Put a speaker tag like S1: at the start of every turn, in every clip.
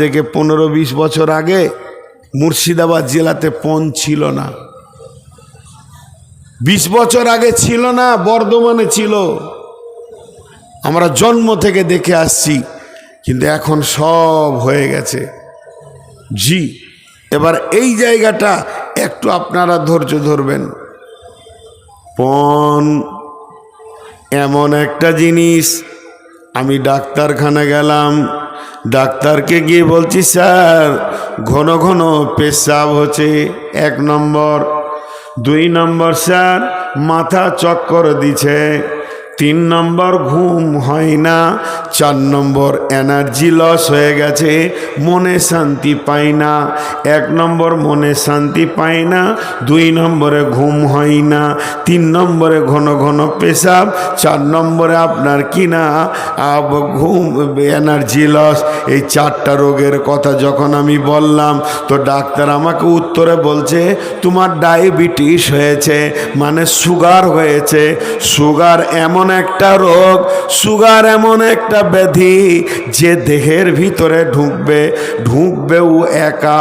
S1: থেকে 15-20 বছর আগে মুর্শিদাবাদ জেলাতে পণ ছিল না। 20 বছর আগে ছিল না, বর্ধমানে ছিল। আমরা জন্ম থেকে দেখে আসছি, কিন্তু এখন সব হয়ে গেছে। জি, এবার এই জায়গাটা একটু আপনারা ধৈর্য ধরবেন। পণ এমন একটা জিনিস, আমি ডাক্তারখানা গেলাম, ডাক্তারকে গিয়ে বলছি স্যার ঘন ঘন পেশাব হচ্ছে, 1 নম্বর। 2 নম্বর স্যার মাথা চক্কর দিছে, 3 নম্বর ঘুম হয় না, 4 নম্বর এনার্জি লস হয়ে গেছে, মনে শান্তি পাই না। 1 নম্বর মনে শান্তি পাই না, 2 নম্বরে ঘুম হয় না, 3 নম্বরে ঘন ঘন পেশাব, 4 নম্বরে আপনার কিনা ঘুম এনার্জি লস। এই 4টা রোগের কথা যখন আমি বললাম, তো ডাক্তার আমাকে উত্তরে বলছে তোমার ডায়াবেটিস হয়েছে, মানে সুগার হয়েছে। সুগার এমন একটা রোগ, সুগার এমন একটা ব্যাধি যে দেহের ভিতরে ঢুকবেও একা,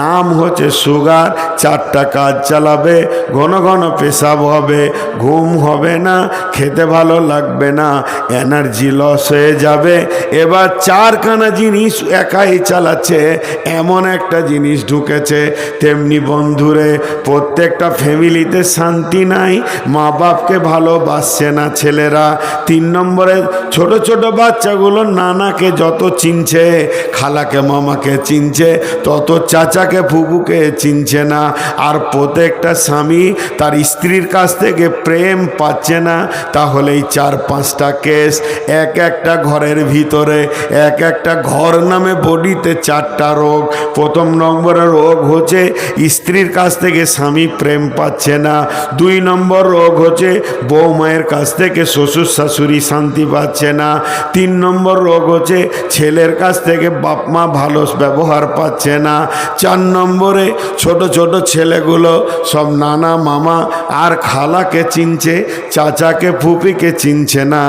S1: নাম হচ্ছে সুগার। 4টা কাজ চালাবে, ঘন ঘন পেশাব হবে, ঘুম হবে না, খেতে ভালো লাগবে না, এনার্জি লস হয়ে যাবে। এবার 4খানা জিনিস একাই চালাচ্ছে, এমন একটা জিনিস ঢুকেছে। তেমনি বন্ধুরে, প্রত্যেকটা ফ্যামিলিতে শান্তি নাই, মা বাপকে ভালোবাসছে না ছেলেরা। 3 নম্বরে ছোট ছোট বাচ্চাগুলো নানাকে যত চিনছে, খালাকে মামাকে চিনছে, তত চাচাকে ফুপুকে চিনছে না। আর প্রত্যেকটা স্বামী তার স্ত্রীর কাছ থেকে প্রেম পাচ্ছে না। তাহলে এই 4-5টা কেস, একটা ঘরের ভিতরে, একটা ঘর নামে বডিতে 4টা রোগ। 1 নম্বরের রোগ হচ্ছে স্ত্রীর কাছ থেকে স্বামী প্রেম পাচ্ছে না। 2 নম্বর রোগ হচ্ছে বউ মায়ের কাছ থেকে শ্বশুর শাশুড়ি শান্তি পাচ্ছে না। 3 নম্বর রোগ হচ্ছে ছেলের কাছ থেকে বাপ মা ভালো ব্যবহার পাচ্ছে না। 4 নম্বরে ছোট ছোট ছেলেগুলো সব নানা মামা আর খালাকে চিনছে, চাচাকে ফুপিকে চিনছে না।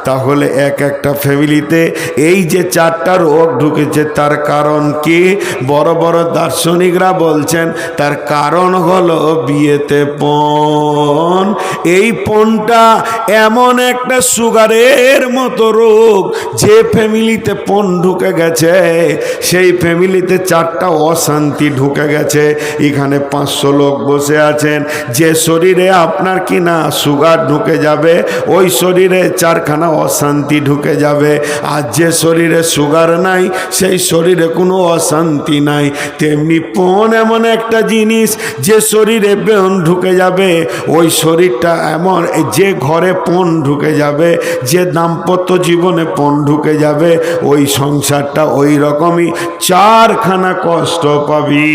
S1: তাহলে একটা ফ্যামিলিতে এই যে 4টা রোগ ঢুকেছে, তার কারণ কি? বড় বড় দার্শনিকরা বলছেন তার কারণ হলো বিয়েতে পণ। এই পণটা এমন একটা সুগারের মতো রোগ, যে ফ্যামিলিতে পণ ঢুকে গেছে সেই ফ্যামিলিতে 4টা অশান্তি ঢুকে গেছে। এখানে 500 লোক বসে আছেন, যে শরীরে আপনার কিনা সুগার ঢুকে যাবে, ওই শরীরে 4খানা অশান্তি ঢুকে যাবে। আর যে শরীরে সুগার নাই, সেই শরীরে কোনো অশান্তি নাই। তেমনি পণ এমন একটা জিনিস, যে শরীরে পণ ঢুকে যাবে, ওই শরীরটা এমন, যে ঘরে পণ ঢুকে যাবে, যে দাম্পত্য জীবনে পণ ঢুকে যাবে, ওই সংসারটা ওই রকমই 4খানা কষ্ট পাবি।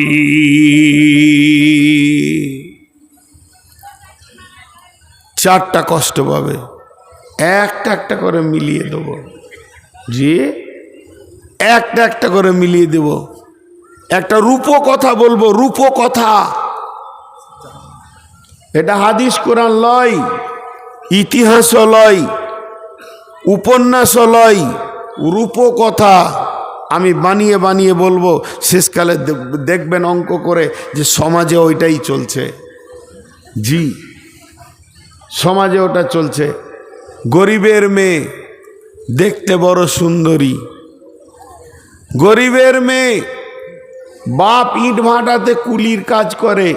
S1: 4টা কষ্ট পাবে, একটা করে মিলিয়ে দেব। জি, একটা করে মিলিয়ে দেব। একটা রূপকথা বলবো, রূপকথা। এটা হাদিস কোরআন লয়, ইতিহাসও লয়, উপন্যাসও লয়, রূপকথা। আমি বানিয়ে বানিয়ে বলবো, শেষকালে দেখবেন অঙ্ক করে যে সমাজে ওইটাই চলছে। জি, সমাজে ওটা চলছে। গরিবের মেয়ে দেখতে বড় সুন্দরী, গরিবের মেয়ে, বাপ ইট ভাটাতে কুলির কাজ করে,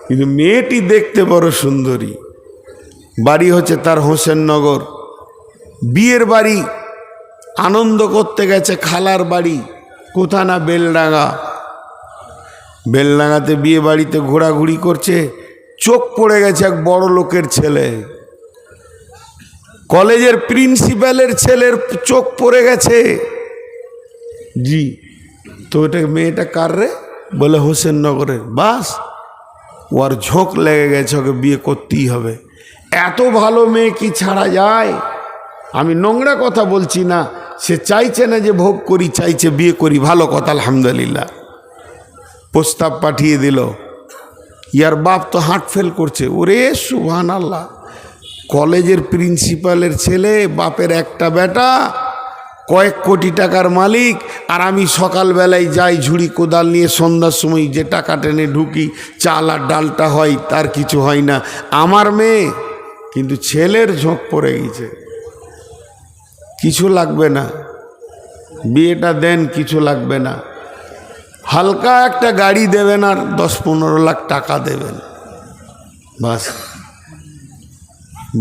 S1: কিন্তু মেয়েটি দেখতে বড় সুন্দরী। বাড়ি হচ্ছে তার হোসেননগর। বিয়ের বাড়ি আনন্দ করতে গেছে, খালার বাড়ি কোথা না বেলডাঙ্গা। বেলডাঙ্গাতে বিয়ে বাড়িতে ঘোরাঘুরি করছে, চোখ পড়ে গেছে এক বড় লোকের ছেলে, কলেজের প্রিন্সিপালের ছেলের চোখ পড়ে গেছে। জি, তো ওটা মেয়েটা কার রে? বলে হোসেননগরের। বাস, ওর ঝোঁক লেগে গেছে, ওকে বিয়ে করতেই হবে। এত ভালো মেয়ে কি ছাড়া যায়? আমি নোংরা কথা বলছি না, সে চাইছে না যে ভোগ করি, চাইছে বিয়ে করি। ভালো কথা, আলহামদুলিল্লাহ। প্রস্তাব পাঠিয়ে দিল। ইয়ার বাপ তো হার্ট ফেল করছে। ওরে সুবহানাল্লাহ, কলেজের প্রিন্সিপালের ছেলে, বাপের একটা বেটা, কয়েক কোটি টাকার মালিক, আর আমি সকালবেলায় যাই ঝুড়ি কোদাল নিয়ে, সন্ধ্যার সময় যে টাকা টেনে ঢুকি, চাল আর ডালটা হয়, তার কিছু হয় না। আমার মেয়ে কিন্তু ছেলের ঝোঁক পড়ে গেছে, কিছু লাগবে না, বিয়েটা দেন, কিছু লাগবে না, হালকা একটা গাড়ি দেবেন আর 10-15 লাখ টাকা দেবেন, বাস।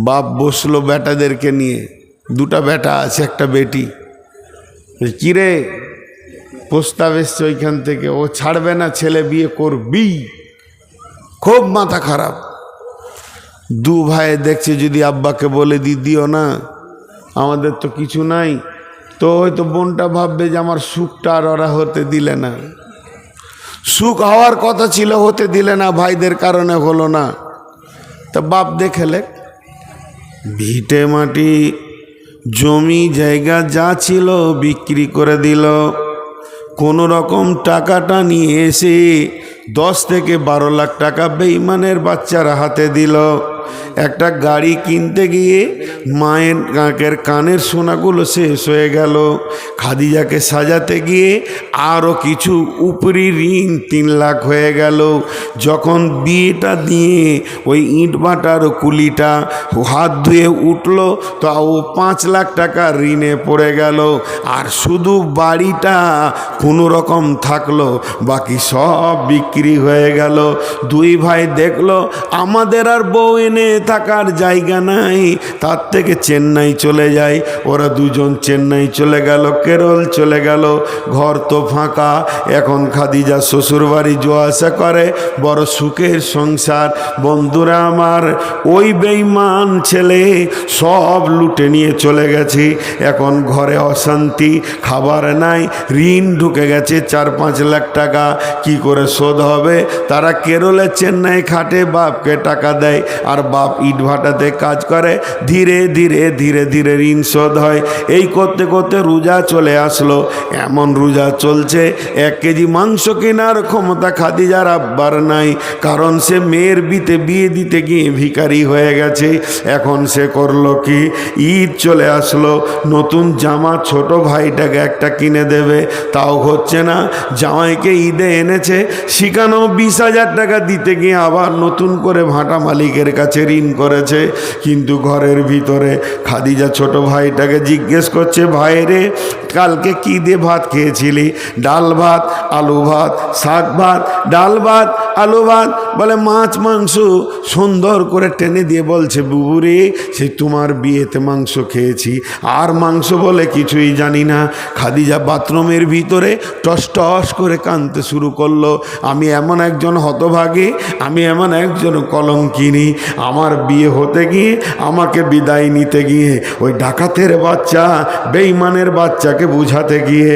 S1: বাপ বসলো বেটাদেরকে নিয়ে, দুটা বেটা আছে, একটা বেটি। কিরে, প্রস্তাব এসছে ওইখান থেকে, ও ছাড়বে না, ছেলে বিয়ে করবি। খুব মাথা খারাপ। দু ভাই দেখছে যদি আব্বাকে বলে দিও না, আমাদের তো কিছু নাই, তো হয়তো বোনটা ভাববে যে আমার সুখটা আর ওরা হতে দিলে না, সুখ হওয়ার কথা ছিল, হতে দিলে না, ভাইদের কারণে হলো না। তা বাপ দেখেলে ভিটে মাটি জমি জায়গা যা ছিল বিক্রি করে দিল, কোনো রকম টাকাটা নিয়ে এসে 10 থেকে 12 লাখ টাকা বেঈমানের বাচ্চারা হাতে দিল। একটা গাড়ি কিনতে গিয়ে মায়ের কানের সোনাগুলো শেষ হয়ে গেল। খাদিজাকে সাজাতে গিয়ে আরও কিছু উপরি ঋণ 3 লাখ হয়ে গেল। যখন বিয়েটা দিয়ে ওই ইট ভাটার কুলিটা হাত ধুয়ে উঠলো, তো ও 5 লাখ টাকা ঋণে পড়ে গেল। আর শুধু বাড়িটা কোনো রকম থাকলো, বাকি সব বিক্রি হয়ে গেল। দুই ভাই দেখলো আমাদের আর বউ এনে থাকার জায়গা নাই, তার থেকে চেন্নাই চলে যায়। ওরা দুজন চেন্নাই চলে গেল, কেরল চলে গেল। ঘর তো ফাঁকা। এখন খাদিজা শ্বশুর বাড়ি যাওয়া আসা করে, বড় সুখের সংসার। বন্ধুরা আমার, ওই বেঈমান ছেলে সব লুটে নিয়ে চলে গেছে। এখন ঘরে অশান্তি, খাবার নাই, ঋণ ঢুকে গেছে 4-5 লাখ টাকা। কি করে শোধ হবে? তারা কেরলে চেন্নাই খাটে, বাপকে টাকা দেয়, আর বাপ ইট ভাটাতে কাজ করে। ধীরে ধীরে ধীরে ধীরে ঋণ শোধ হয়। এই করতে করতে রোজা চলে আসলো। এমন রোজা চলছে, 1 কেজি মাংস কেনার ক্ষমতা খাদিজার আব্বার নাই, কারণ সে মেয়ের বিয়ে দিতে গিয়ে ভিখারি হয়ে গেছে। এখন সে করলো কি, ঈদ চলে আসলো, নতুন জামা ছোট ভাইটাকে একটা কিনে দেবে, তাও হচ্ছে না। জামাইকে ঈদে এনেছে, সেখানেও 20,000 টাকা দিতে গিয়ে আবার নতুন করে ভাটা মালিকের কাছে ঋণ করেছে। কিন্তু ঘরের ভিতরে খাদিজা ছোট ভাইটাকে জিজ্ঞেস করছে, ভাই রে, কালকে কি দিয়ে ভাত খেয়েছিলি? ডাল ভাত, আলু ভাত, শাক ভাত, ডাল ভাত, আলু ভাত। বলে মাছ মাংস। সুন্দর করে টেনে দিয়ে বলছে, বুবুরে, সে তোমার বিয়েতে মাংস খেয়েছি, আর মাংস বলে কিছুই জানি না। খাদিজা বাথরুমের ভিতরে টস টস করে কাঁদতে শুরু করলো। আমি এমন একজন হতভাগী, আমি এমন একজন কলঙ্কিনী। আমার বিয়ে হতে গিয়ে, আমাকে বিদায় নিতে গিয়ে, ওই ডাকাতের বাচ্চা, বেঈমানের বাচ্চাকে বুঝাতে গিয়ে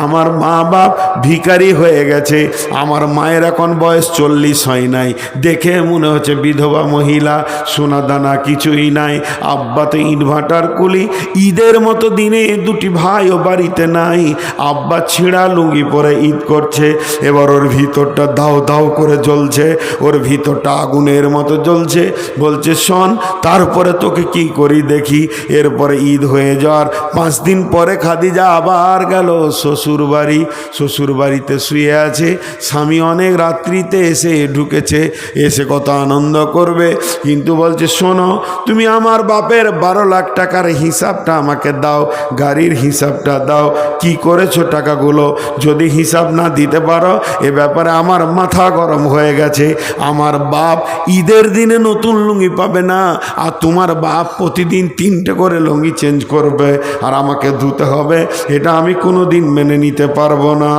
S1: আমার মা বাপ ভিখারি হয়ে গেছে। আমার মায়ের এখন বয়স 40 হয় নাই, দেখে মনে হচ্ছে বিধবা মহিলা, সোনা দানা কিছুই নাই। আব্বা তো ইট ভাটার কুলি। ঈদের মতো দিনে 2টি ভাইও বাড়িতে নাই। আব্বা ছিঁড়া লুঙ্গি পরে ঈদ করছে। এবার ওর ভিতরটা দাও দাও করে জ্বলছে, ওর ভিতরটা আগুনের মতো জ্বলছে। বলছে, শোন, তারপরে তোকে কি করি দেখি। এরপরে ঈদ হয়ে যাওয়ার 5 দিন পরে খাদিজা আবার গেল শ্বশুর বাড়ি। শ্বশুর বাড়িতে শুয়ে আছে, স্বামী অনেক রাত্রিতে এসে ঢুকেছে, এসে কত আনন্দ করবে। কিন্তু বলছে, শোনো, তুমি আমার বাপের 12 লাখ টাকার হিসাবটা আমাকে দাও, গাড়ির হিসাবটা দাও, কি করেছো টাকাগুলো। যদি হিসাব না দিতে পারো, এ ব্যাপারে আমার মাথা গরম হয়ে গেছে। আমার বাপ ঈদের দিনে নতুন লুঙ্গি পাবে না, আর তোমার বাপ প্রতিদিন 3টে করে লুঙ্গি চেঞ্জ করবে, আর আমাকে ধুতে হবে। এটা আমি কোনো দিন মেনে নিতে পারবো না।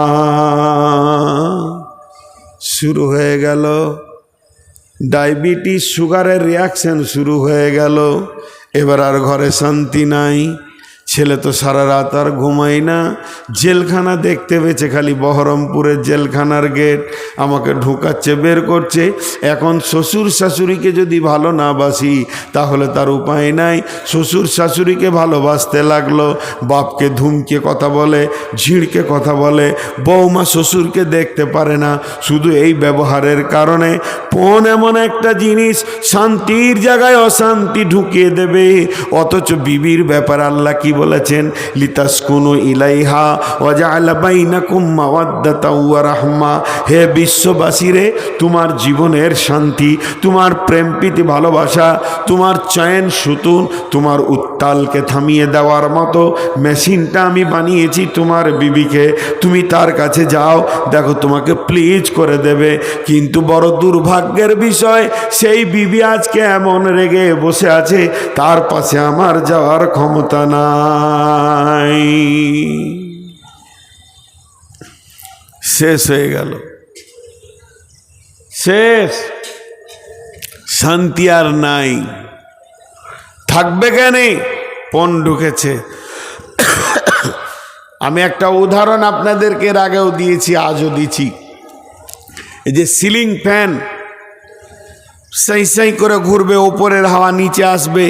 S1: শুরু হয়ে গেল ডায়াবেটিস, সুগারের রিয়াকশন শুরু হয়ে গেল। এবার আর ঘরে শান্তি নাই। ছেলে তো সারা রাত আর ঘুমাই না। জেলখানা দেখতে পেয়েছে, খালি বহরমপুরের জেলখানার গেট। আমাকে ঢুকাচ্ছে, বের করছে। এখন শ্বশুর শাশুড়িকে যদি ভালো না বাসি, তাহলে তার উপায় নাই। শ্বশুর শাশুড়িকে ভালোবাসতে লাগলো। বাপকে ধুমকে কথা বলে, ঝিড়কে কথা বলে। বৌমা শ্বশুরকে দেখতে পারে না, শুধু এই ব্যবহারের কারণে। পণ এমন একটা জিনিস, শান্তির জায়গায় অশান্তি ঢুকিয়ে দেবে। অথচ বিবির ব্যাপার আল্লাহ কি বলেছেন লিতাসকুনু ইলাইহা ওয়া জাআলা বাইনাকুম মাওয়াদ্দাতাও ওয়া রাহমা। হে বিশ্ববাসীরে, তোমার জীবনের শান্তি, তোমার প্রেম প্রীতি ভালোবাসা, তোমার চয়ন সুতুন, তোমার উত্তালকে থামিয়ে দেওয়ার মতো মেশিনটা আমি বানিয়েছি তোমার বিবিকে। তুমি তার কাছে যাও, দেখো তোমাকে প্লিজ করে দেবে। কিন্তু বড় দুর্ভাগ্যের বিষয়, সেই বিবি আজকে এমন রেগে বসে আছে, তার পাশে আমার যাওয়ার ক্ষমতা নাই। শেষ হয়ে গেল, শেষ, শান্তি আর নাই। থাকবে কেন? পণ ঢুকেছে। আমি একটা উদাহরণ আপনাদেরকে এর আগেও দিয়েছি, আজও দিচ্ছি। এই যে সিলিং ফ্যান সাই সাই করে ঘুরবে, ওপরের হাওয়া নিচে আসবে,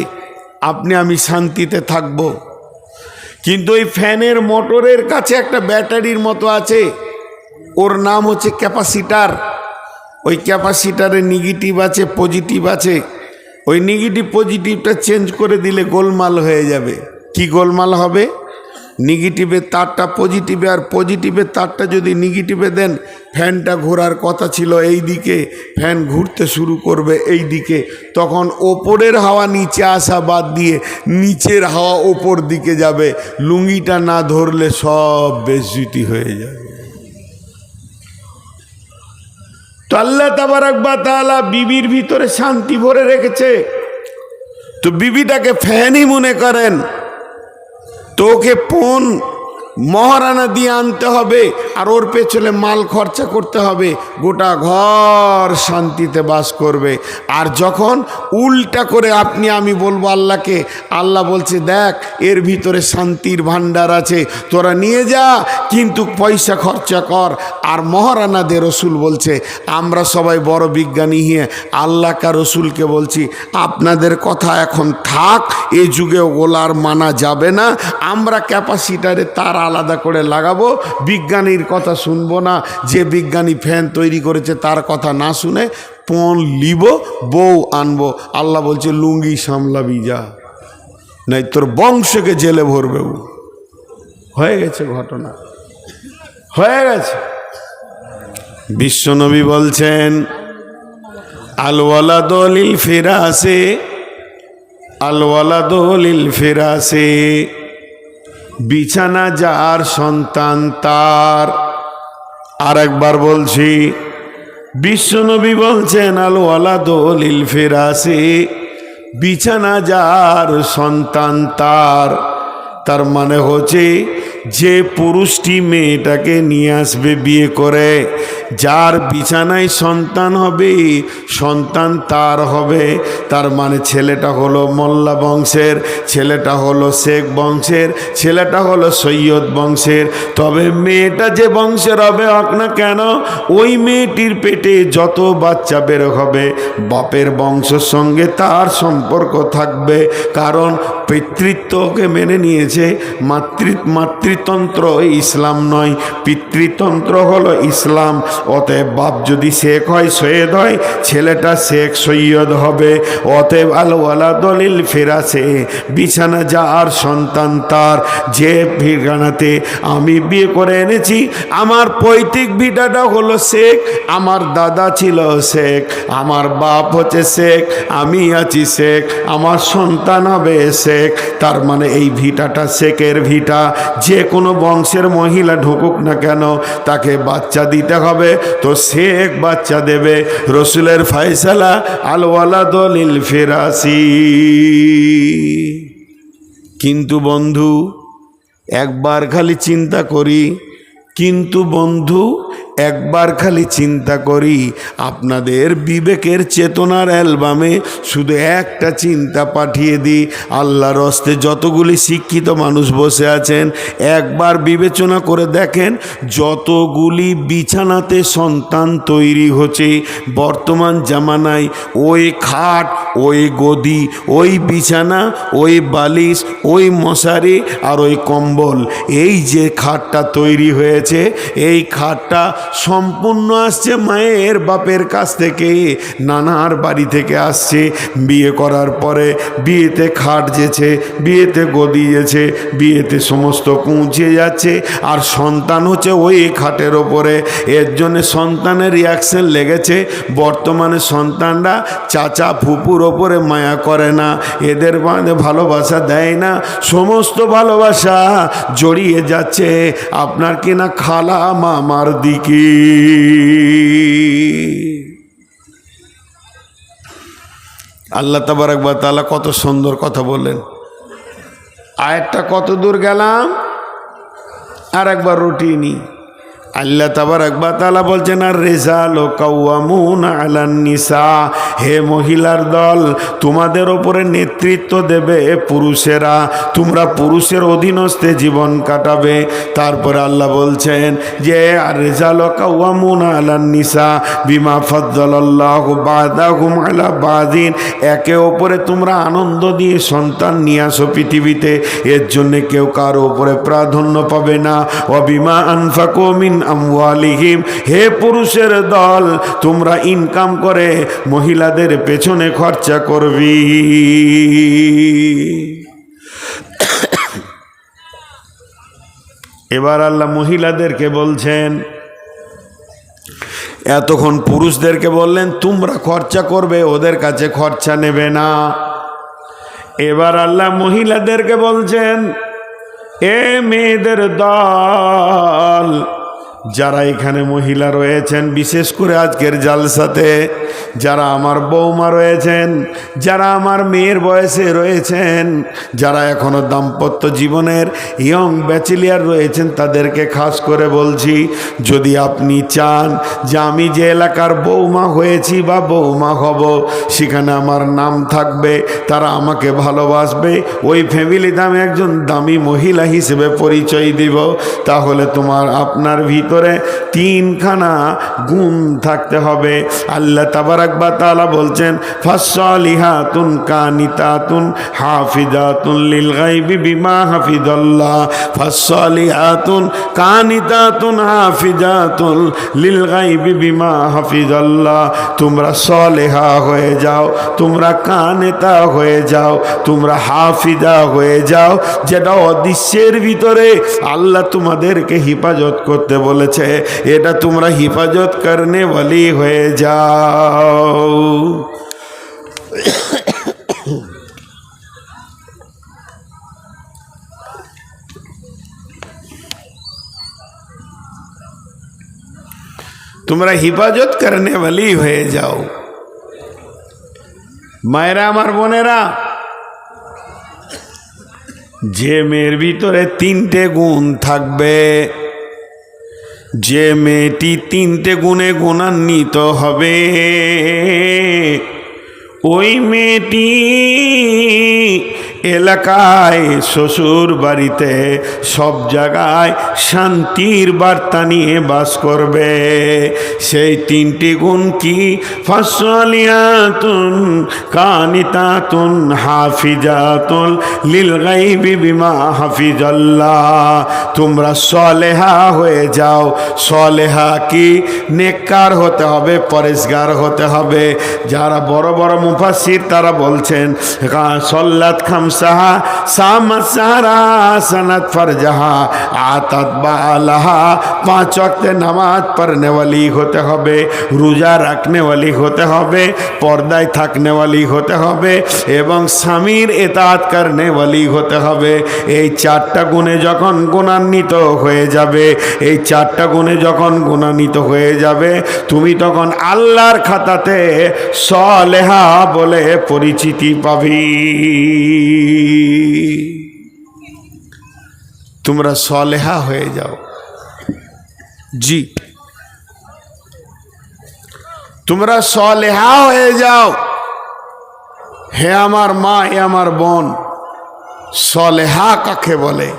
S1: আপনি আমি শান্তিতে থাকব। কিন্তু ওই ফ্যানের মোটরের কাছে একটা ব্যাটারির মতো আছে, ওর নাম হচ্ছে ক্যাপাসিটার। ওই ক্যাপাসিটারে নেগেটিভ আছে, পজিটিভ আছে। ওই নেগেটিভ পজিটিভটা চেঞ্জ করে দিলে গোলমাল হয়ে যাবে। কি গোলমাল হবে? নেগেটিভের তারটা পজিটিভে, আর পজিটিভের তারটা যদি নেগেটিভে দেন, ফ্যানটা ঘোরার কথা ছিল এই দিকে, ফ্যান ঘুরতে শুরু করবে এই দিকে। তখন ওপরের হাওয়া নিচে আসা বাদ দিয়ে নিচের হাওয়া ওপর দিকে যাবে। লুঙ্গিটা না ধরলে সব বেজ্জতি হয়ে যাবে। তো আল্লাহ তাবারাক ওয়া তাআলা বিবির ভিতরে শান্তি ভরে রেখেছে। তো বিবিটাকে ফ্যানই মনে করেন, তোকে পণ মহারানা দিয়ে আনতে হবে, আর ওর পেছনে মাল খরচা করতে হবে, গোটা ঘর শান্তিতে বাস করবে। আর যখন উল্টা করে আপনি আমি বলবো আল্লাহকে, আল্লাহ বলছে দেখ এর ভিতরে শান্তির ভান্ডার আছে, তোরা নিয়ে যা, কিন্তু পয়সা খরচা কর। আর মহারানা দে। রসুল বলছে, আমরা সবাই বড় বিজ্ঞানী হয়ে আল্লাহ কা রসুলকে বলছি, আপনাদের কথা এখন থাক, এ যুগে ওগুলার মানা যাবে না। আমরা ক্যাপাসিটারে তার আলাদা করে লাগাবো, বিজ্ঞানীর কথা শুনবো না। যে বিজ্ঞানী ফ্যান তৈরি করেছে তার কথা না শুনে পণ লিব, বউ আনবো। আল্লাহ বলছে লুঙ্গি সামলাবি যা, নাই তোর বংশকে জেলে ভরবে। হয়ে গেছে ঘটনা, হয়ে গেছে। বিশ্বনবী বলছেন আল ওয়ালাদু লিল ফিরাসে, আল ওয়ালাদু লিল ফিরাসে, বিছানা যার সন্তান তার। আর একবার বলছি, বিশ্বনবী বলছেন আল ওয়ালাদু লিল ফিরাসে, বিছানা যার সন্তান তার। তার মানে হচ্ছে যে পুরুষটি মেয়েটাকে নিয়ে আসবে বিয়ে করে, যার বিছানায় সন্তান হবে, সন্তান তার হবে। তার মানে ছেলেটা হলো মোল্লা বংশের, ছেলেটা হলো শেখ বংশের, ছেলেটা হলো সৈয়দ বংশের। তবে মেয়েটা যে বংশের হবে হোক না কেন, ওই মেয়েটির পেটে যত বাচ্চা বের হবে, বাপের বংশের সঙ্গে তার সম্পর্ক থাকবে। কারণ পিতৃত্বকে মেনে নিয়েছে। মাতৃতন্ত্র ইসলাম নয়, পিতৃতন্ত্র হলো ইসলাম। অতএব বাপ যদি শেখ হয়, সৈয়দ হয়, ছেলেটা শেখ সৈয়দ হবে। অতএব আল ওয়ালাদু লিল ফিরাসে, বিছানা যার সন্তান তার। যে ভিটানাতে আমি বিয়ে করে এনেছি, আমার পৈতৃক ভিটাটা হলো শেখ, আমার দাদা ছিল শেখ, আমার বাপ হচ্ছে শেখ, আমি আছি শেখ, আমার সন্তান হবে শেখ। তার মানে এই ভিটাটা শেখের ভিটা। যে কোনো বংশের মহিলা ঢুকুক না কেন, তাকে বাচ্চা দিতে হবে, তো শেখ বাচ্চা দেবে। রসুলের ফয়সালা আল ওয়ালাদু লিল ফিরাসি। কিন্তু বন্ধু একবার খালি চিন্তা করি, কিন্তু বন্ধু একবার খালি চিন্তা করি, আপনাদের বিবেকের চেতনার অ্যালবামে শুধু একটা চিন্তা পাঠিয়ে দিই। আল্লাহর হস্তে যতগুলি শিক্ষিত মানুষ বসে আছেন, একবার বিবেচনা করে দেখেন যতগুলি বিছানাতে সন্তান তৈরি হচ্ছে বর্তমান জামানায়, ওই খাট, ওই গদি, ওই বিছানা, ওই বালিশ, ওই মশারি আর ওই কম্বল, এই যে খাটটা তৈরি হয়েছে, এই খাটটা সম্পূর্ণ আসছে মায়ের বাপের কাছ থেকে, নানার বাড়ি থেকে আসছে। বিয়ে করার পরে বিয়েতে খাট যেছে, বিয়েতে গদিয়েছে, বিয়েতে সমস্ত পৌঁছে যাচ্ছে, আর সন্তান হচ্ছে ওই খাটের ওপরে। এর জন্য সন্তানের রিয়াকশন লেগেছে। বর্তমানে সন্তানরা চাচা ফুপুর ওপরে মায়া করে না, এদের বাদে ভালোবাসা দেয় না, সমস্ত ভালোবাসা জড়িয়ে যাচ্ছে আপনার কিনা খালা মামার দিকে। আল্লাহ তাবারক ওয়া তাআলা কত সুন্দর কথা বললেন। আয়াতটা কত দূর গেলাম, আর একবার রুটিনি। আল্লাহ তাবারক ওয়া তাআলা বলছেন, আর রিজালু কাওয়ামুনা আলান নিসা, হে মহিলার দল, তোমাদের ওপরে নেতৃত্ব দেবে পুরুষেরা, তোমরা পুরুষের অধীনস্থে জীবন কাটাবে। তারপরে আল্লাহ বলছেন যে আর রিজালু কাওয়ামুনা আলান নিসা বিমা ফাদ্দালাল্লাহু বা'দাহুম আলা বা'দিন, একে অপরে তোমরা আনন্দ দিয়ে সন্তান নিয়ে আসো পৃথিবীতে, এর জন্য কেউ কারো ওপরে প্রাধান্য পাবে না। ওয়া বিমা আনফাকু মিন আমওয়ালিহিম, হে পুরুষের দল, তোমরা ইনকাম করে মহিলাদের পেছনে খরচা করবি। এবার আল্লাহ মহিলাদেরকে বলছেন, এতক্ষণ পুরুষদেরকে বললেন তোমরা খরচা করবে, ওদের কাছে খরচা নেবে না। এবার আল্লাহ মহিলাদেরকে বলছেন, এ মেয়েদের দল, যারা এখানে মহিলা রয়েছেন, বিশেষ করে আজকের জালসাতে যারা আমার বৌমা রয়েছেন, যারা আমার মেয়ের বয়সে রয়েছেন, যারা এখনো দাম্পত্য জীবনের ইয়ং ব্যাচেলিয়ার রয়েছেন, তাদেরকে খাস করে বলছি, যদি আপনি চান যে আমি যে এলাকার বৌমা হয়েছি বা বৌমা হব, সেখানে আমার নাম থাকবে, তারা আমাকে ভালোবাসবে, ওই ফ্যামিলিতে আমি একজন দামি মহিলা হিসেবে পরিচয় দিব, তাহলে আপনার ভিতরে তিনখানা গুণ থাকতে হবে। আল্লাহ তাবারক ওয়া তাআলা বলছেন, ফাসসালিহাতুন কানিতাতুন হাফিজাতুন লিল গায়বি বিমা হাফিজাল্লাহ, ফাসসালিহাতুন কানিতাতুন হাফিজাতুন লিল গায়বি বিমা হাফিজাল্লাহ। তোমরা সলেহা হয়ে যাও, তোমরা কানিতা হয়ে যাও, তোমরা হাফিজা হয়ে যাও, যেটা অদৃশ্যের ভিতরে আল্লাহ তোমাদেরকে হিফাজত করতে বলেছে, এটা তোমরা হিফাজত করনে ওয়ালি হয়ে যাও। তোমরা হিফাজত করনে ওয়ালি হয়ে যাও। মায়েরা, আমার বোনেরা, যে মেয়ের ভিতরে তিনটে গুণ থাকবে, যে মেয়েটি তিনটে গুণে গুণান্বিত হবে, ওই মেয়েটি এলাকায়, শ্বশুর বাড়িতে, সব জায়গায় শান্তির বার্তা নিয়ে বাস করবে। সেই তিনটি গুণ কি? ফাসসালিয়াতুন কানিতাতুন হাফিজাতুন লিল গায়বি বিমা হাফিজাল্লাহ। তোমরা সলেহা হয়ে যাও। সলেহা কি? নেককার হতে হবে, পরেশগার হতে হবে। যারা বড় বড় মুফাসসির তারা বলছেন, সল্লাত খামসাহা সামাত সাহারা সানাত ফরজাহা আতাত বালাহা, 5 ওয়াক্ত নামাজ পড়নে वाली হতে হবে, রোজা রাখনে वाली হতে হবে, পর্দায় থাকনে वाली হতে হবে, এবং স্বামীর ইতাআত করনে वाली হতে হবে। এই 4টা গুণে যখন গুণান্বিত হয়ে যাবে, এই 4টা গুণে যখন গুণান্বিত হয়ে যাবে, তুমি তখন আল্লাহর খাতাতে সলেহা বলে পরিচিতি পাবি। তোমরা সলেহা হয়ে যাও। জি, তোমরা সলেহা হয়ে যাও। হে আমার মা, হে আমার বোন, সলেহা কাকে বলে?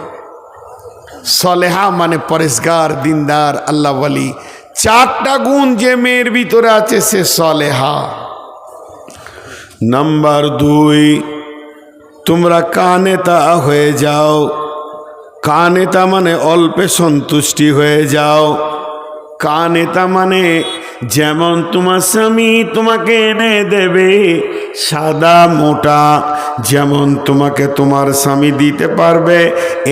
S1: সলেহা মানে পরেশগার, দিনদার, আল্লাহ ওয়ালি। 4টা গুণ যে মেয়ের ভিতরে আছে সে সলেহা। নাম্বার 2, তোমরা কানেতা হয়ে যাও। কানেতা মানে অল্পে সন্তুষ্টি হয়ে যাও। কানেতা মানে যেমন তোমার স্বামী তোমাকে এনে দেবে সাদা মোটা, যেমন তোমাকে তোমার স্বামী দিতে পারবে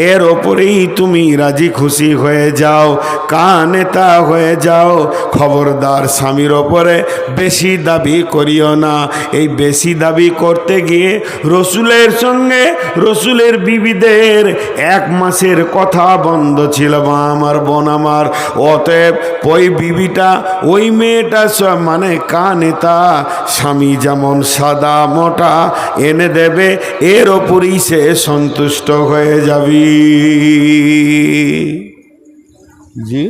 S1: এর ওপরেই তুমি রাজি খুশি হয়ে যাও, কানেতা হয়ে যাও। খবরদার স্বামীর ওপরে বেশি দাবি করিও না। এই বেশি দাবি করতে গিয়ে রসুলের সঙ্গে রসুলের বিবিদের 1 মাসের কথা বন্ধ ছিল। মা আমার, বোন আমার, অতএব ওই বিবিটা ওই মেয়েটা মানে কানেতা, স্বামী যেমন সাদা মোটা এনে দেবে এর ওপরই সে সন্তুষ্ট হয়ে যাবি। জি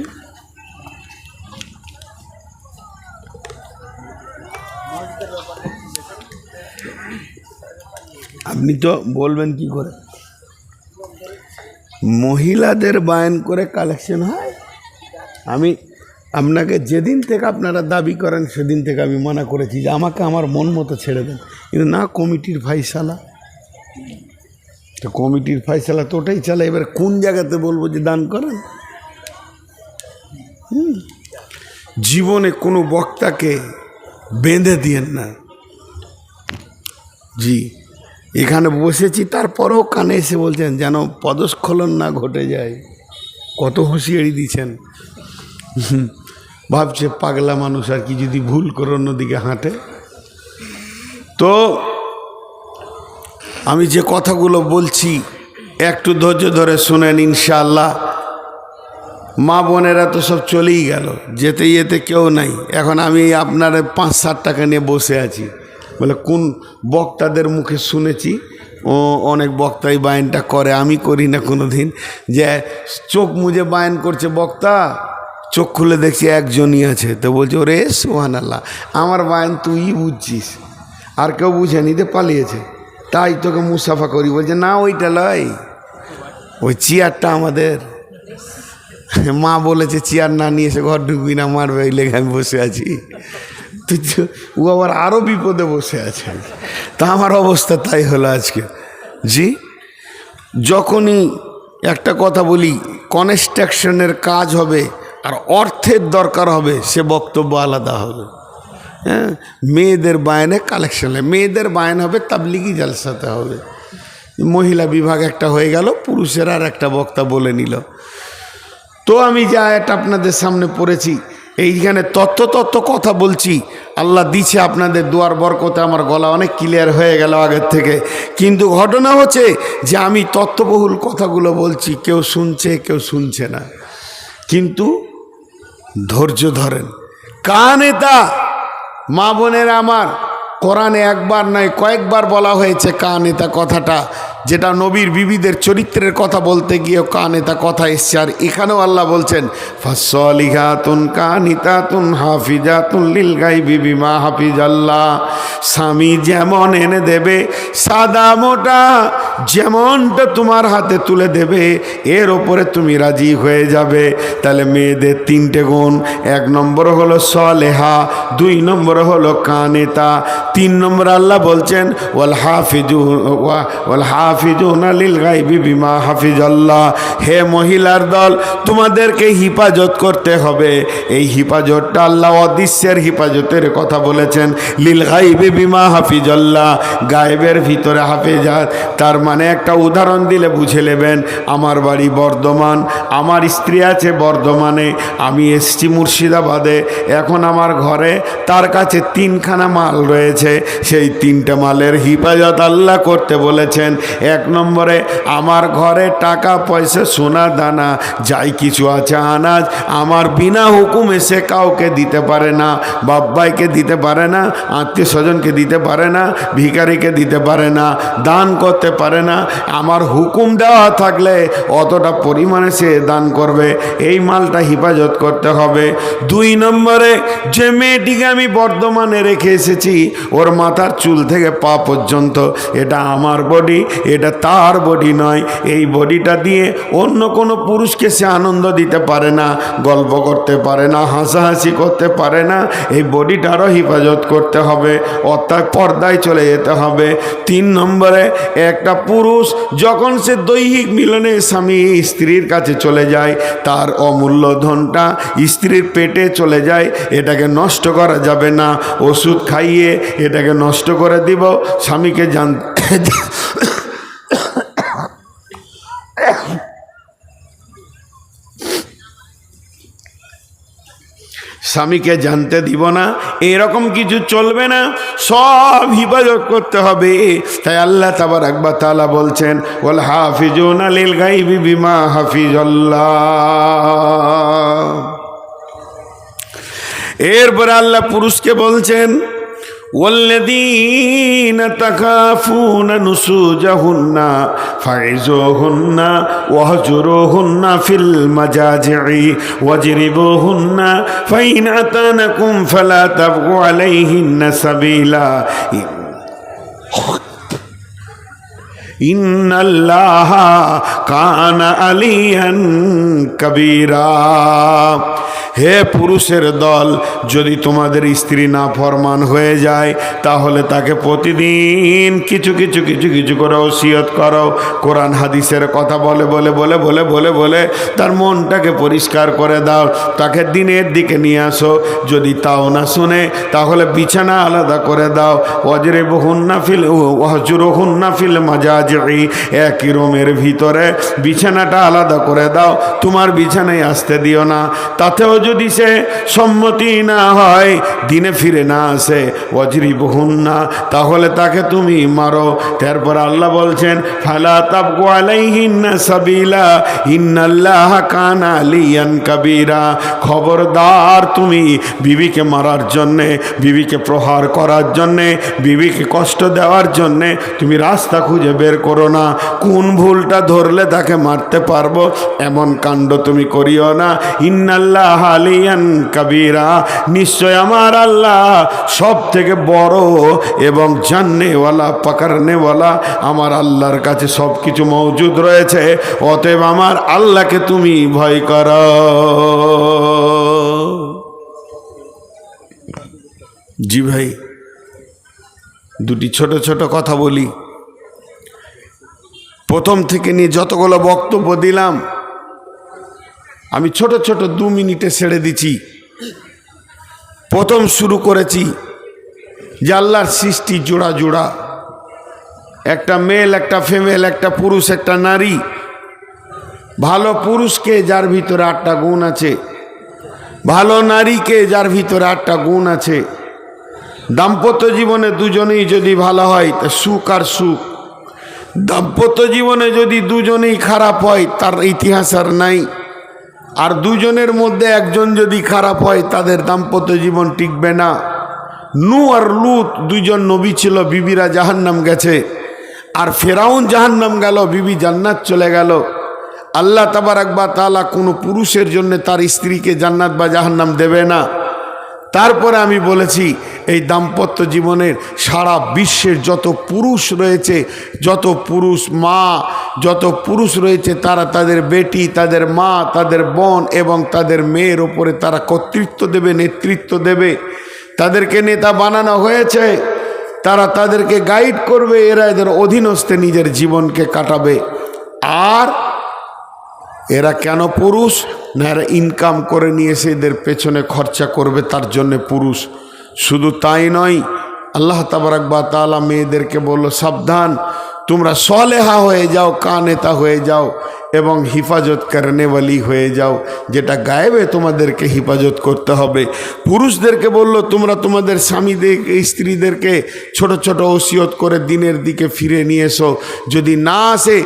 S1: আপনি তো বলবেন কি করে? মহিলাদের বায়ান করে কালেকশন হয়? আমি আপনাকে যেদিন থেকে আপনারা দাবি করেন সেদিন থেকে আমি মানা করেছি যে আমাকে আমার মন মতো ছেড়ে দেন, কিন্তু না, কমিটির ফাইসালা। তো কমিটির ফাইসালা তো ওটাই চালা। এবার কোন জায়গাতে বলবো যে দান করেন? জীবনে কোনো বক্তাকে বেঁধে দিয়েন না। জি, এখানে বসেছি তারপরেও কানে এসে বলছেন যেন পদস্খলন না ঘটে যায়। কত হুঁশিয়ারি দিচ্ছেন। ভাবছে পাগলা মানুষ আর কি, যদি ভুল করে অন্যদিকে হাঁটে। তো আমি যে কথাগুলো বলছি একটু ধৈর্য ধরে শুনেন ইনশাআল্লাহ। মা বোনেরা তো সব চলেই গেল, যেতে যেতে কেউ নাই। এখন আমি আপনার 5-7 টাকা নিয়ে বসে আছি। বলে কোন বক্তাদের মুখে শুনেছি, ও অনেক বক্তাই বায়ানটা করে, আমি করি না কোনো দিন, যে চোখ মুজে বায়ান করছে বক্তা, চোখ খুলে দেখছি একজনই আছে। তো বলছে ওরে সুবহানাল্লাহ, আমার বায়ান তুই বুঝছিস, আর কেউ বুঝেনি, যে পালিয়েছে, তাই তোকে মুসাফা করি। বলছে না, ওইটা লয়, ওই চেয়ারটা আমাদের। মা বলেছে চেয়ার না নিয়ে এসে ঘর ঢুকবি না, মারবে, ওই লেগে আমি বসে আছি। ও আবার আরও বিপদে বসে আছে। তা আমার অবস্থা তাই হলো আজকে। জি, যখনই একটা কথা বলি, কনস্ট্রাকশনের কাজ হবে আর অর্থের দরকার হবে, সে বক্তব্য আলাদা হবে। হ্যাঁ, মেয়েদের বায়ানে কালেকশনে, মেয়েদের বায়ান হবে তাবলিগি জালসাতে হবে। মহিলা বিভাগ একটা হয়ে গেল, পুরুষের আর একটা বক্তা বলে নিল। তো আমি যে আয়াতটা আপনাদের সামনে পড়েছি, এইখানে তত্ত্ব কথা বলছি, আল্লাহ দিচ্ছে আপনাদের দুয়ার বরকতে আমার গলা অনেক ক্লিয়ার হয়ে গেল আগের থেকে। কিন্তু ঘটনা হচ্ছে যে আমি তত্ত্ববহুল কথাগুলো বলছি, কেউ শুনছে কেউ শুনছে না। কিন্তু ধৈর্য ধরেন। কানেতা মা বোনেরা আমার, কোরআনে একবার নয় কয়েকবার বলা হয়েছে কানেতা কথাটা, যেটা নবীর বিবিদের চরিত্রের কথা বলতে গিয়ে কানেতা কথা এসছে। আর এখানেও আল্লাহ বলছেন ফাসলিহাতুন কানিতাতুন হাফিজাতুন লিল গায়বি বিমা হাফিজাল্লাহ। স্বামী যেমন এনে দেবে সাদা মোটা, যেমনটা তোমার হাতে তুলে দেবে এর ওপরে তুমি রাজি হয়ে যাবে। তাহলে মেয়েদের 3টে গুণ, 1 নম্বর হলো সলেহা, 2 নম্বর হলো কানেতা, 3 নম্বর আল্লাহ বলছেন ওয়াল হাফিজুনা লিল গায়বি বিমা হাফিজাল্লাহ। হে মহিলার দল, তোমাদেরকে হিফাজত করতে হবে। এই হিফাজতটা আল্লাহ অদৃশ্যের হিফাজতের কথা বলেছেন, লিল গায়বি বিমা হাফিজাল্লাহ, গায়েবের ভিতরে হাফেজাত। তার মানে একটা উদাহরণ দিলে বুঝে নেবেন। আমার বাড়ি বর্ধমান, আমার স্ত্রী আছে বর্ধমানে, আমি এসছি মুর্শিদাবাদে। এখন আমার ঘরে তার কাছে 3খানা মাল রয়েছে, সেই 3টে মালের হিফাজত আল্লাহ করতে বলেছেন। 1 নম্বরে আমার ঘরে টাকা পয়সা সোনা দানা যাই কিছু আছে আনাজ, আমার বিনা হুকুমে সে কাউকে দিতে পারে না, বাপ ভাইকে দিতে পারে না, আত্মীয় স্বজনকে দিতে পারে না, ভিখারিকে দিতে পারে না, দান করতে পারে না। আমার হুকুম দেওয়া থাকলে অতটা পরিমাণে সে দান করবে। এই মালটা হিফাজত করতে হবে। 2 নম্বরে যে মেয়েটিকে আমি বর্ধমানে রেখে এসেছি, ওর মাথার চুল থেকে পা পর্যন্ত এটা আমার বডি, এটা তার বডি নয়। এই বডিটা দিয়ে অন্য কোনো পুরুষকে সে আনন্দ দিতে পারে না, গল্প করতে পারে না, হাসাহাসি করতে পারে না। এই বডিটারও হেফাজত করতে হবে, অর্থাৎ পর্দায় চলে যেতে হবে। 3 নম্বরে, একটা পুরুষ যখন সে দৈহিক মিলনে স্বামী স্ত্রীর কাছে চলে যায়, তার অমূল্য ধনটা স্ত্রীর পেটে চলে যায়, এটাকে নষ্ট করা যাবে না। ওষুধ খাইয়ে এটাকে নষ্ট করে দিব। স্বামীকে স্বামীকে জানতে দিব না, এরকম কিছু চলবে না, সব হিফাজত করতে হবে। তাই আল্লাহ তাবারাক ওয়া তাআলা বলছেন, ওয়াল হাফিজুনা লিল গায়বি বিমা হাফিজাল্লাহ। এরপরে আল্লাহ পুরুষকে বলছেন, ওয়াল্লাযীনা তাখাফুনা নুশুজাহুন্না ফাইজুহুন্না ওয়াহজুরুহুন্না ফিল মাজাজি'i ওয়াজরিবুহুন্না ফাইন আতানাকুম ফালা তাবগু আলাইহিন্না সাবিলা ইন্নাল্লাহা কানা আলিয়ান কাবীরা। হে পুরুষের দল, যদি তোমাদের স্ত্রী নাফরমান হয়ে যায় তাহলে তাকে প্রতিদিন কিছু কিছু কিছু কিছু করে ওসিয়ত করো। কোরআন হাদিসের কথা বলে বলে বলে বলে বলে বলে তার মনটাকে পরিষ্কার করে দাও, তাকে দিনের দিকে নিয়ে আসো। যদি তাও না শুনে তাহলে বিছানা আলাদা করে দাও। ওয়াজরিবুহুন্না ফিল ওয়াহজুরুহুন্না ফিল মাজাজি'i, একই রুমের ভিতরে বিছানাটা আলাদা করে দাও, তোমার বিছানায় আসতে দিও না। তাতেও যদি সে সম্মতি না হয়, দিনে ফিরে না আসে, ওয়াজরিবুহুন্না, তাহলে তাকে তুমি মারো। তারপর আল্লাহ বলছেন, ফালা তাবগু আলাইহিন্না সাবিলা ইন্নাল্লাহা কানা আলিয়ান কাবীরা। খবরদার, তুমি বিবিকে মারার জন্যে, বিবিকে প্রহার করার জন্যে, বিবিকে কষ্ট দেওয়ার জন্যে তুমি রাস্তা খুঁজে বের করো না। কোন ভুলটা ধরলে তাকে মারতে পারবো এমন কাণ্ড তুমি করিও না। ইন্নাল্লাহ আলিয়ান কাবীরা, নিশ্চয় আমার আল্লাহ সব থেকে বড় এবং জাননেওয়ালা পাকড়নেওয়ালা। আমার আল্লাহর কাছে সব কিছু মওজুদ রয়েছে, অতএব আমার আল্লাহকে তুমি ভয় করো। জি ভাই, দুটি ছোট ছোট কথা বলি। প্রথম থেকে নিয়ে যতগুলো বক্তব্য দিলাম আমি ছোট ছোট 2 মিনিটে ছেড়ে দিচ্ছি। প্রথম শুরু করেছি যে আল্লাহর সৃষ্টি জোড়া জোড়া, একটা মেল, একটা ফিমেল, একটা পুরুষ, একটা নারী। ভালো পুরুষকে যার ভিতরে 8টা গুণ আছে, ভালো নারীকে যার ভিতরে 8টা গুণ আছে। দাম্পত্য জীবনে দুজনেই যদি ভালো হয় তা সুখ আর সুখ। দাম্পত্য জীবনে যদি দুজনেই খারাপ হয় তার ইতিহাস আর নাই। আর দুজনের মধ্যে একজন যদি খারাপ হয় তাদের দাম্পত্য জীবন টিকবে না। নূহ আর লূত 2 জন নবী ছিল, বিবিরা জাহান্নাম গেছে। আর ফেরাউন জাহান্নাম গেল, বিবি জান্নাত চলে গেল। আল্লাহ তাবারাক ওয়া তাআলা কোনো পুরুষের জন্য তার স্ত্রীকে জান্নাত বা জাহান্নাম দেবে না। তারপরে আমি বলেছি, এই দাম্পত্য জীবনের সারা বিশ্বের যত পুরুষ রয়েছে, যত পুরুষ মা, যত পুরুষ রয়েছে, তারা তাদের বেটি, তাদের মা, তাদের বোন এবং তাদের মেয়ের ওপরে তারা কর্তৃত্ব দেবে, নেতৃত্ব দেবে। তাদেরকে নেতা বানানো হয়েছে, তারা তাদেরকে গাইড করবে, এরা এদের অধীনস্থে নিজের জীবনকে কাটাবে। আর এরা কেন পুরুষ না, এরা ইনকাম করে নিয়ে এসে এদের পেছনে খরচা করবে, তার জন্যে পুরুষ। শুধু তাই নয়, আল্লাহ তাবারাক ওয়া তাআলা মেয়েদেরকে বলল, সাবধান, তোমরা সলেহা হয়ে যাও, কানেতা হয়ে যাও এবং হিফাজত করনেওয়ালি হয়ে যাও, যেটা গায়েবে তোমাদেরকে হিফাজত করতে হবে। পুরুষদেরকে বলল, তোমরা তোমাদের স্বামীদেরকে, স্ত্রীদেরকে ছোট ছোট ওসিয়ত করে দিনের দিকে ফিরে নিয়ে এসো। যদি না আসে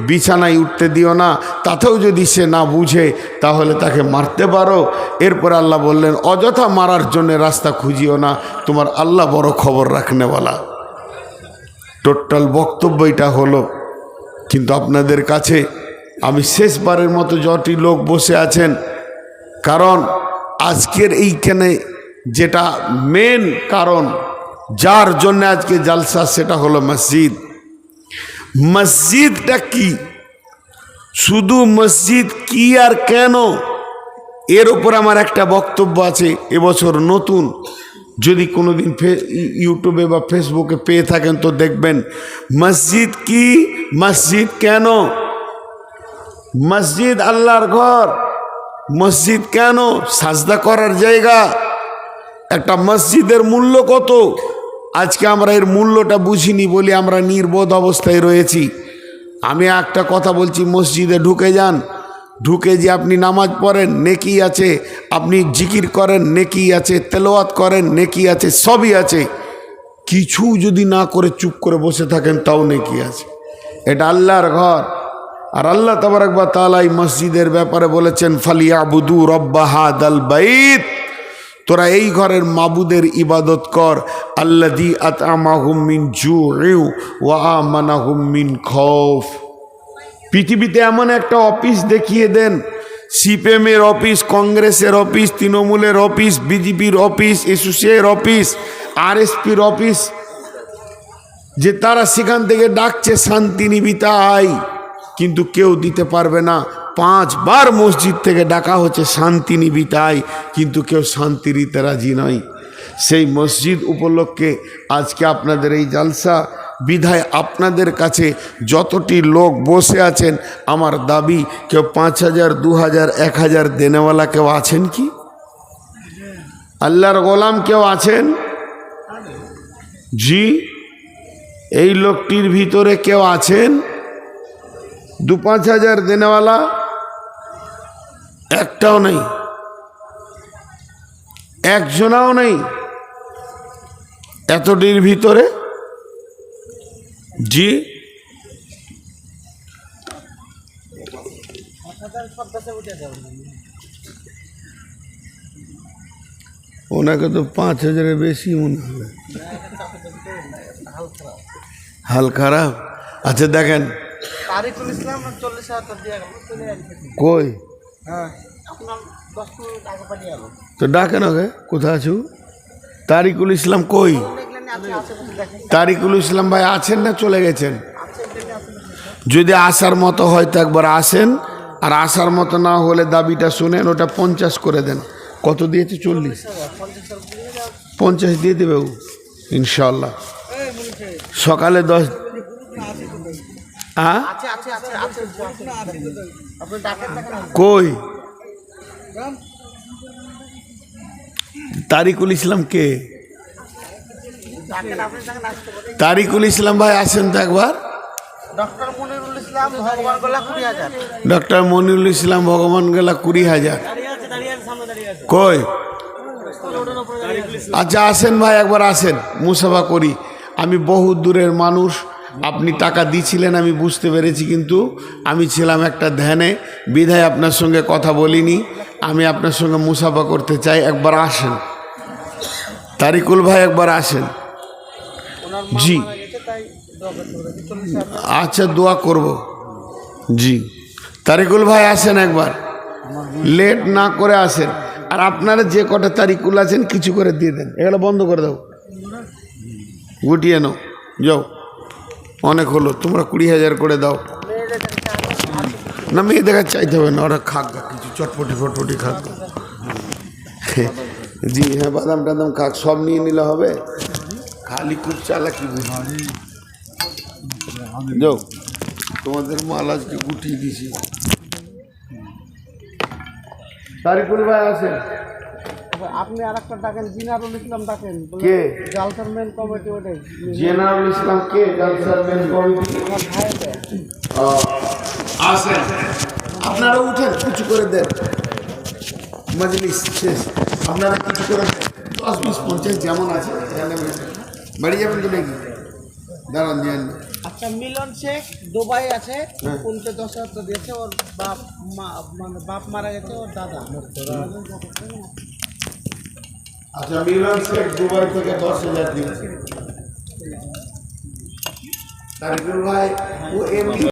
S1: বিছানায় উঠতে দিও না, তাতেও যদি সে না বুঝে তাহলে তাকে মারতে পারো। এরপর আল্লাহ বললেন, অযথা মারার জন্য রাস্তা খুঁজিও না, তোমার আল্লাহ বড় খবর রাখনেওয়ালা। টোটাল বক্তব্য এটা হলো। কিন্তু আপনাদের কাছে আমি শেষবারের মতো যতটি লোক বসে আছেন, কারণ আজকের এইখানে যেটা মেন কারণ যার জন্য আজকে জালসা, সেটা হলো মসজিদ। মসজিদটা কি, শুধু মসজিদ কি আর কেন, এর উপর আমার একটা বক্তব্য আছে। এবছর নতুন, যদি কোনোদিন ইউটিউবে বা ফেসবুকে পেয়ে থাকেন তো দেখবেন। মসজিদ কি, মসজিদ কেন, মসজিদ আল্লাহর ঘর, মসজিদ কেন সাজদা করার জায়গা। একটা মসজিদের মূল্য কত, আজকে আমরা এর মূল্যটা বুঝিনি বলে আমরা নির্বোধ অবস্থায় রয়েছি। আমি একটা কথা বলছি, মসজিদে ঢুকে যান, ঢুকে যে আপনি নামাজ পড়েন নেকি আছে, আপনি জিকির করেন নেকি আছে, তেলাওয়াত করেন নেকি আছে, সবই আছে। কিছু যদি না করে চুপ করে বসে থাকেন তাও নেকি আছে। এটা আল্লাহর ঘর। আর আল্লাহ তাবারক ওয়া তাআলা এই মসজিদের ব্যাপারে বলেছেন, ফালিয়াবুদু রাব্বা হাদাল বাইত, তোরা এই ঘরের মাবুদের ইবাদত কর, আল্লাযী আত'আমাহুম মিন জু'ইন ওয়া আমানাহুম মিন খাউফ। পৃথিবীতে এমন একটা অফিস দেখিয়ে দেন, সিপিএমের অফিস, কংগ্রেসের অফিস, তৃণমূলের অফিস, বিজেপির অফিস, এসোসিয়ের অফিস, আরএসপির অফিস, যে তারা সেখান থেকে ডাকছে শান্তি নিবিতে আই, কিন্তু কেউ দিতে পারবে না। 5 বার মসজিদ থেকে ডাকা হচ্ছে শান্তি নিবিতে আই, কিন্তু কেউ শান্তি দিতে রাজি নয়। সেই মসজিদ উপলক্ষে আজকে আপনাদের এই জালসা, বিধায় আপনাদের কাছে যতটি লোক বসে আছেন, আমার দাবি কেউ 5000, 2000, 1000 দেনেওয়ালা কেউ আছেন কি? আল্লাহর গোলাম কেউ আছেন? জি, এই লোকটির ভিতরে কেউ আছেন 2-5000 দেনেওয়ালা? একটাও নেই, একজনাও নেই এতটির ভিতরে। জি, ওনাকে তো 5000-এর বেশি মনে হবে। হাল খারাপ। আচ্ছা দেখেন, কই তো ডাকেন ওকে, কোথায় আছো? তারিকুল ইসলাম কই? তারিকুল ইসলাম ভাই আছেন না চলে গেছেন? যদি আসার মতো হয় তো একবার আসেন, আর আসার মতো না হলে দাবিটা শুনেন, ওটা 50 করে দেন। কত দিয়েছে? 40? 50 দিয়ে দেবে ও ইনশাল্লাহ। সকালে 10। হ্যাঁ কই? তারিকুল ইসলাম কে? তারিকুল ইসলাম ভাই আসেন তো একবার। ডক্টর মনিরুল ইসলাম ভগবান গেলা 20,000। কই? আচ্ছা আসেন ভাই, একবার আসেন, মুসাফা করি। আমি বহু দূরের মানুষ, আপনি টাকা দিছিলেন আমি বুঝতে পেরেছি, কিন্তু আমি ছিলাম একটা ধ্যানে, বিধায় আপনার সঙ্গে কথা বলিনি। আমি আপনার সঙ্গে মুসাফা করতে চাই, একবার আসেন। তারিকুল ভাই একবার আসেন। জি আচ্ছা, দোয়া করব। জি তারিকুল ভাই আসেন একবার, লেট না করে আসেন। আর আপনারা যে কটা তারিকুল আছেন কিছু করে দিয়ে দেন, এগুলো বন্ধ করে দাও, গুটিয়ে নাও, যাও, অনেক হলো। তোমরা 20,000 করে দাও না, মেয়ে দেখা চাইতে হবে না, ওরা খাক কিছু চটপটি ফটপটি খাক। জি হ্যাঁ, বাদাম টাদাম খাক, সব নিয়ে নিলে হবে, খালি খুব চালাকি বুঝি। যাও, তোমাদের মাল আজকে গুটিয়ে দিছি। তারিকুল ভাই আছেন?
S2: আপনি আর একটা ডাকেন, জিনারুল ইসলাম ডাকেন।
S1: কে?
S2: জালসার মেন কমিটি। ওটাই
S1: জিনারুল ইসলাম কে? জালসার মেন কমিটি। আসেন, আপনারা উঠেন, কিছু করে দেন, মজলিস শেষ। আপনারা কিছু করে দেন, 10, 20, 50 যেমন আছে বাড়ি যাবেন তো নাকি? দাঁড়ান দিয়ে।
S2: আচ্ছা, মিলন শেখ দুবাই আছে, 10,000 দিয়েছে। ওর বাপ মানে বাপ মারা গেছে, ওর দাদা।
S1: আচ্ছা, মিলন শেখ দুবাই থেকে 10,000 দিয়েছে। তারিকুল ভাই ও এমনি